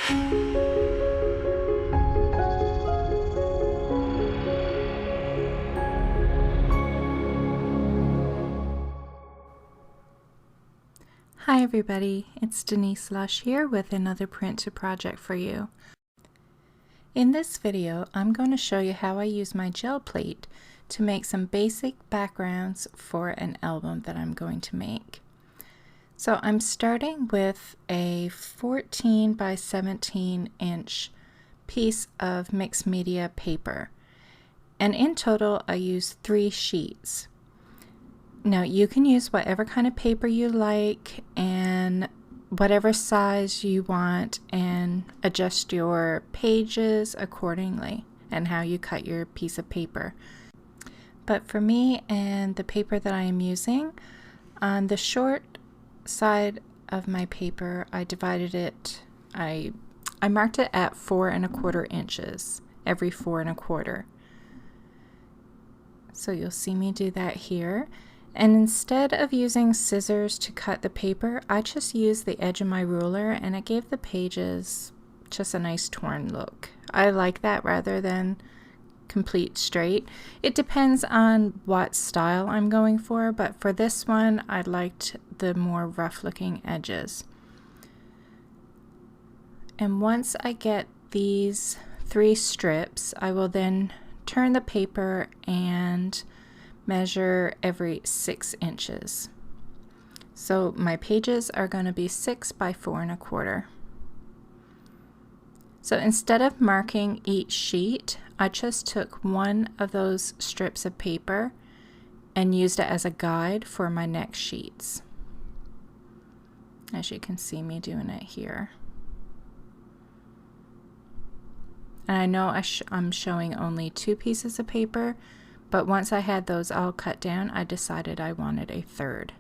Hi everybody, it's Denise Lush here with another print to project for you. In this video, I'm going to show you how I use my gel plate to make some basic backgrounds for an album that I'm going to make. So I'm starting with a 14 by 17 inch piece of mixed media paper, and in total I use 3 sheets. Now you can use whatever kind of paper you like and whatever size you want and adjust your pages accordingly and how you cut your piece of paper. But for me and the paper that I am using, on the short side of my paper I divided it, I marked it at 4 1/4 inches, every 4 1/4. So you'll see me do that here. And instead of using scissors to cut the paper, I just used the edge of my ruler and it gave the pages just a nice torn look. I like that rather than complete straight. It depends on what style I'm going for, but for this one I liked the more rough looking edges. And once I get these 3 strips, I will then turn the paper and measure every 6 inches. So my pages are going to be 6 by 4 1/4. So instead of marking each sheet, I just took one of those strips of paper and used it as a guide for my next sheets. As you can see me doing it here. And I know I'm showing only 2 pieces of paper, but once I had those all cut down, I decided I wanted a 3rd.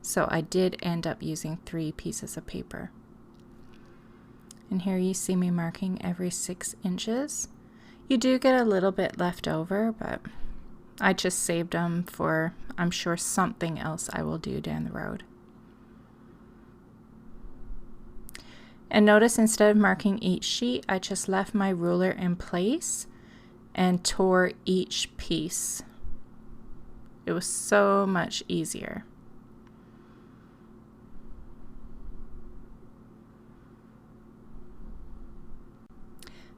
So I did end up using 3 pieces of paper. And here you see me marking every 6 inches. You do get a little bit left over, but I just saved them for, I'm sure, something else I will do down the road. And notice instead of marking each sheet, I just left my ruler in place and tore each piece. It was so much easier.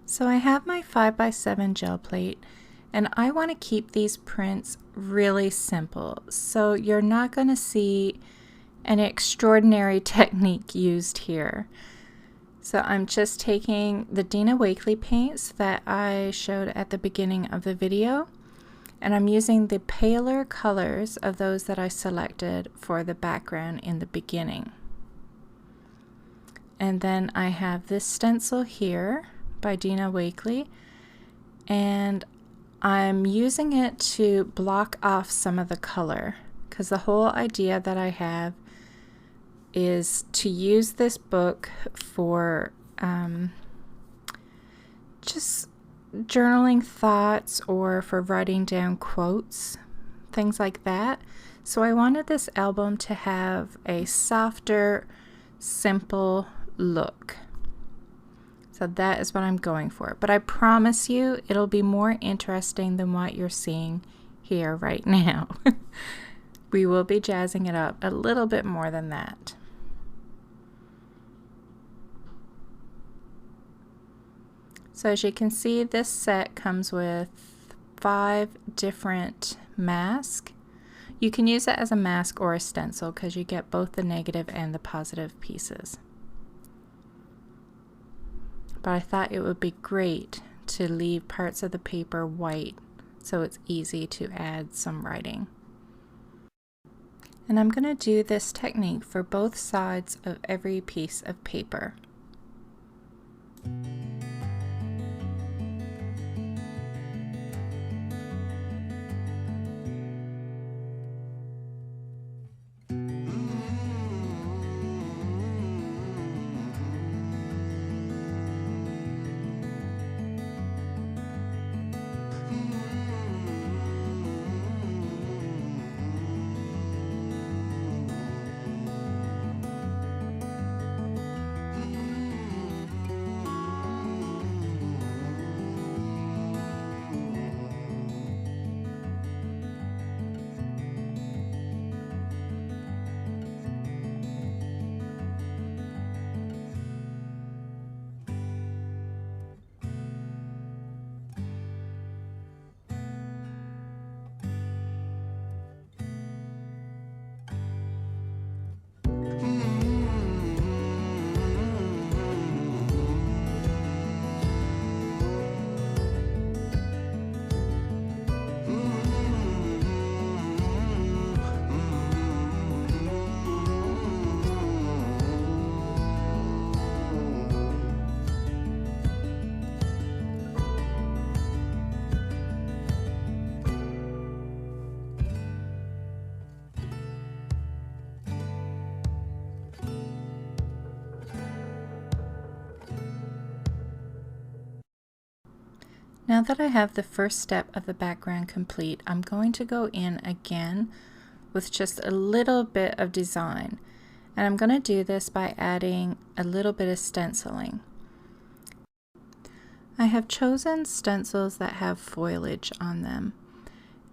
So I have my 5 by 7 gel plate, and I want to keep these prints really simple, so you're not going to see an extraordinary technique used here. So I'm just taking the Dina Wakley paints that I showed at the beginning of the video, and I'm using the paler colors of those that I selected for the background in the beginning. And then I have this stencil here by Dina Wakley, and I'm using it to block off some of the color, because the whole idea that I have is to use this book for just journaling thoughts or for writing down quotes, things like that. So I wanted this album to have a softer, simple look. So that is what I'm going for. But I promise you it'll be more interesting than what you're seeing here right now. We will be jazzing it up a little bit more than that. So as you can see, this set comes with 5 different masks. You can use it as a mask or a stencil because you get both the negative and the positive pieces. But I thought it would be great to leave parts of the paper white so it's easy to add some writing. And I'm going to do this technique for both sides of every piece of paper. Now that I have the first step of the background complete, I'm going to go in again with just a little bit of design. And I'm going to do this by adding a little bit of stenciling. I have chosen stencils that have foliage on them.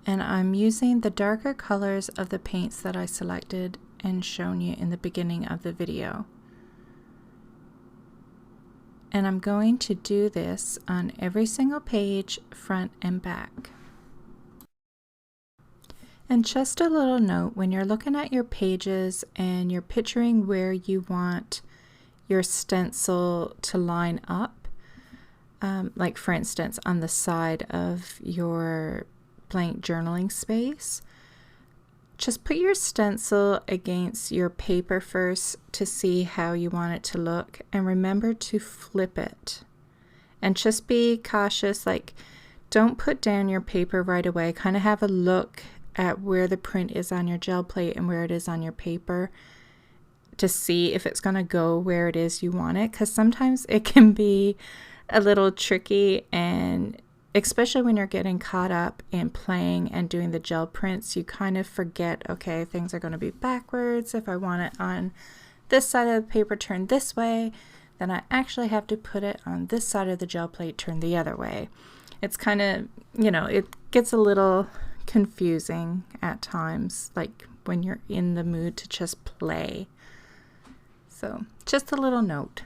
And I'm using the darker colors of the paints that I selected and shown you in the beginning of the video. And I'm going to do this on every single page, front and back. And just a little note, when you're looking at your pages and you're picturing where you want your stencil to line up, like for instance on the side of your blank journaling space, just put your stencil against your paper first to see how you want it to look, and remember to flip it. And just be cautious, like don't put down your paper right away. Kind of have a look at where the print is on your gel plate and where it is on your paper to see if it's going to go where it is you want it, because sometimes it can be a little tricky, and especially when you're getting caught up in playing and doing the gel prints, you kind of forget, okay, things are going to be backwards. If I want it on this side of the paper turned this way, then I actually have to put it on this side of the gel plate turned the other way. It's kind of, you know, it gets a little confusing at times, like when you're in the mood to just play. So just a little note.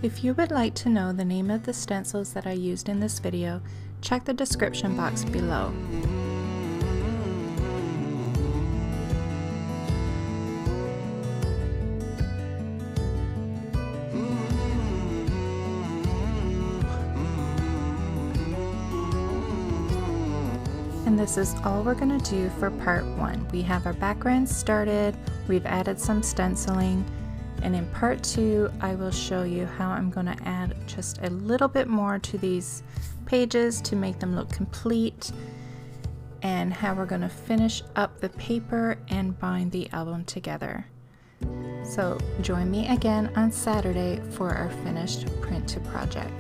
If you would like to know the name of the stencils that I used in this video, check the description box below. And this is all we're going to do for part 1. We have our background started, we've added some stenciling, and in part 2 I will show you how I'm going to add just a little bit more to these pages to make them look complete, and how we're going to finish up the paper and bind the album together. So join me again on Saturday for our finished print to project.